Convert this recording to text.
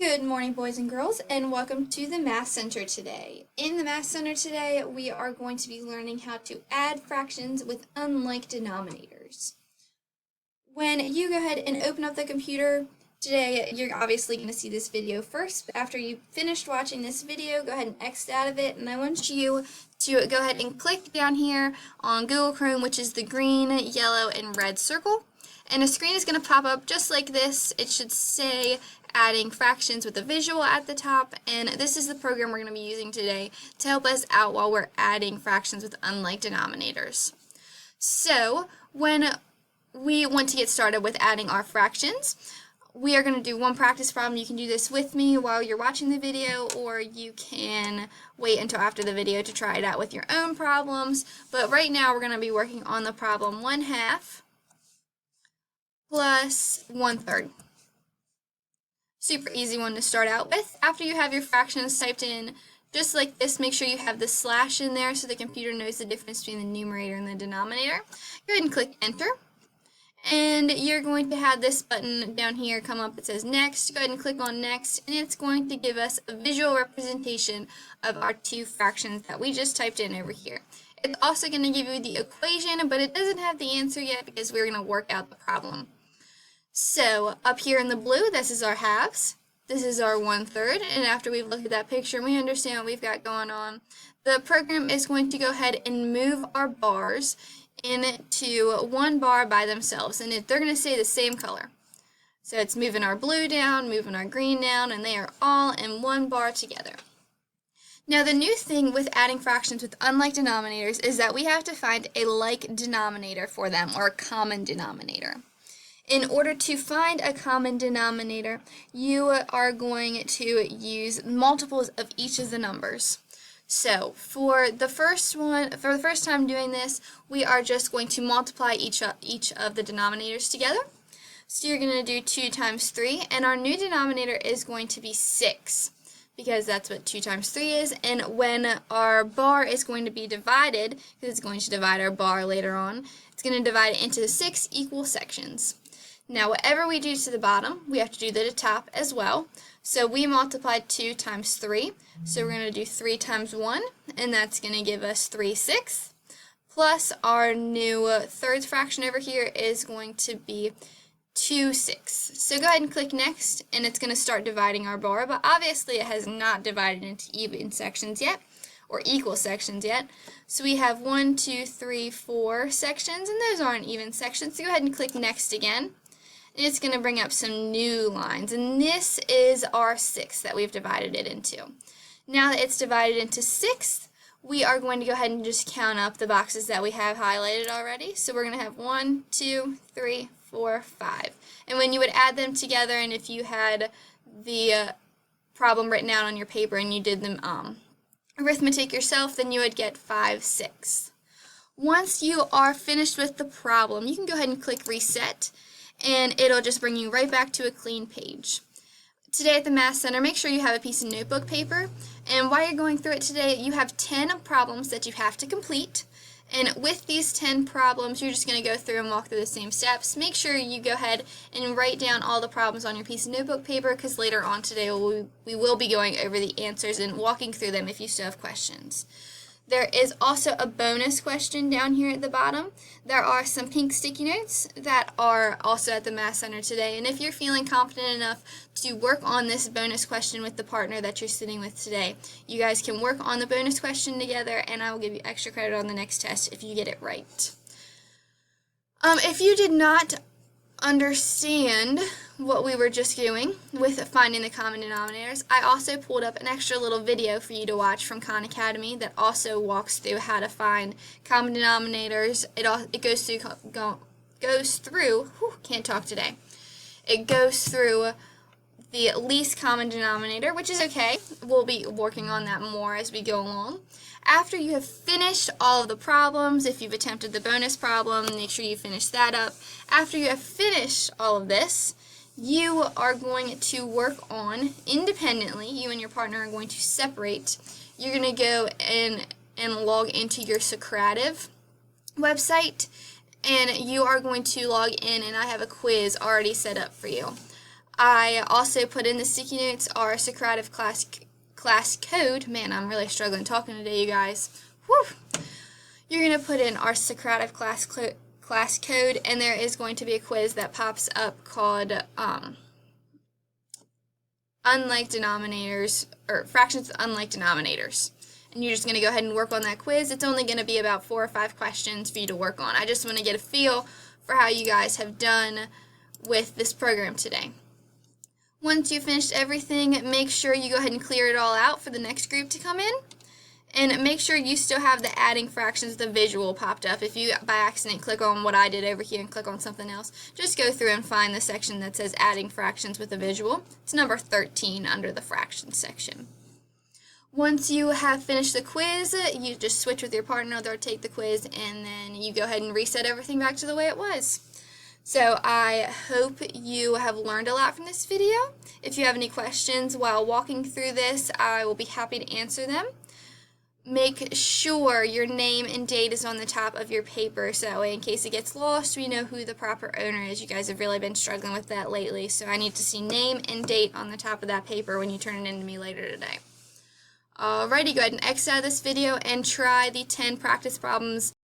Good morning, boys and girls, and welcome to the Math Center today. In the Math Center today, we are going to be learning how to add fractions with unlike denominators. When you go ahead and open up the computer today, you're obviously going to see this video first. But after you've finished watching this video, go ahead and exit out of it, and I want you to go ahead and click down here on Google Chrome, which is the green, yellow, and red circle. And a screen is going to pop up just like this. It should say adding fractions with a visual at the top, and this is the program we're going to be using today to help us out while we're adding fractions with unlike denominators. So when we want to get started with adding our fractions, we are going to do one practice problem. You can do this with me while you're watching the video, or you can wait until after the video to try it out with your own problems. But right now we're going to be working on the problem 1/2 plus 1/3. Super easy one to start out with. After you have your fractions typed in just like this, make sure you have the slash in there so the computer knows the difference between the numerator and the denominator. Go ahead and click enter. And you're going to have this button down here come up that says next. Go ahead and click on next, and it's going to give us a visual representation of our two fractions that we just typed in over here. It's also going to give you the equation, but it doesn't have the answer yet because we're going to work out the problem. So up here in the blue, this is our halves, this is our 1/3, and after we've looked at that picture and we understand what we've got going on, the program is going to go ahead and move our bars into one bar by themselves, and they're going to stay the same color. So it's moving our blue down, moving our green down, and they are all in one bar together. Now the new thing with adding fractions with unlike denominators is that we have to find a like denominator for them, or a common denominator. In order to find a common denominator, you are going to use multiples of each of the numbers. So for the first time doing this, we are just going to multiply each of the denominators together. So you're going to do 2 times 3, and our new denominator is going to be 6, because that's what 2 times 3 is. And when our bar is going to be divided, because it's going to divide our bar later on, it's going to divide it into 6 equal sections. Now, whatever we do to the bottom, we have to do to the top as well. So we multiplied 2 times 3. So we're going to do 3 times 1, and that's going to give us 3/6. Plus our new third fraction over here is going to be 2/6. So go ahead and click next, and it's going to start dividing our bar, but obviously it has not divided into even sections yet, or equal sections yet. So we have 1, 2, 3, 4 sections, and those aren't even sections. So go ahead and click next again. And it's going to bring up some new lines, and this is our 6 that we've divided it into. Now that it's divided into 6, we are going to go ahead and just count up the boxes that we have highlighted already. So we're going to have 1, 2, 3, 4, 5. And when you would add them together, and if you had the problem written out on your paper and you did the arithmetic yourself, then you would get 5/6. Once you are finished with the problem, you can go ahead and click reset, and it'll just bring you right back to a clean page. Today at the Math Center, make sure you have a piece of notebook paper, and while you're going through it today, you have 10 problems that you have to complete. And with these 10 problems, you're just going to go through and walk through the same steps. Make sure you go ahead and write down all the problems on your piece of notebook paper, because later on today we will be going over the answers and walking through them if you still have questions. There is also a bonus question down here at the bottom. There are some pink sticky notes that are also at the Math Center today, and if you're feeling confident enough to work on this bonus question with the partner that you're sitting with today, you guys can work on the bonus question together, and I will give you extra credit on the next test if you get it right. If you did not understand what we were just doing with finding the common denominators, I also pulled up an extra little video for you to watch from Khan Academy that also walks through how to find common denominators. It goes through can't talk today. It goes through the least common denominator, which is okay. We'll be working on that more as we go along. After you have finished all of the problems, if you've attempted the bonus problem, make sure you finish that up. After you have finished all of this, you are going to work on independently. You and your partner are going to separate. You're going to go and log into your Socrative website, and you are going to log in, and I have a quiz already set up for you. I also put in the sticky notes our Socrative class code. Man, I'm really struggling talking today, you guys. Whew. You're going to put in our Socrative class code, and there is going to be a quiz that pops up called unlike denominators, or fractions with unlike denominators. And you're just going to go ahead and work on that quiz. It's only going to be about 4 or 5 questions for you to work on. I just want to get a feel for how you guys have done with this program today. Once you've finished everything, make sure you go ahead and clear it all out for the next group to come in. And make sure you still have the adding fractions, the visual popped up. If you by accident click on what I did over here and click on something else, just go through and find the section that says adding fractions with a visual. It's number 13 under the fractions section. Once you have finished the quiz, you just switch with your partner, they'll take the quiz, and then you go ahead and reset everything back to the way it was. So I hope you have learned a lot from this video. If you have any questions while walking through this, I will be happy to answer them. Make sure your name and date is on the top of your paper, so that way in case it gets lost, we know who the proper owner is. You guys have really been struggling with that lately, so I need to see name and date on the top of that paper when you turn it in to me later today. Alrighty, go ahead and exit out of this video and try the 10 practice problems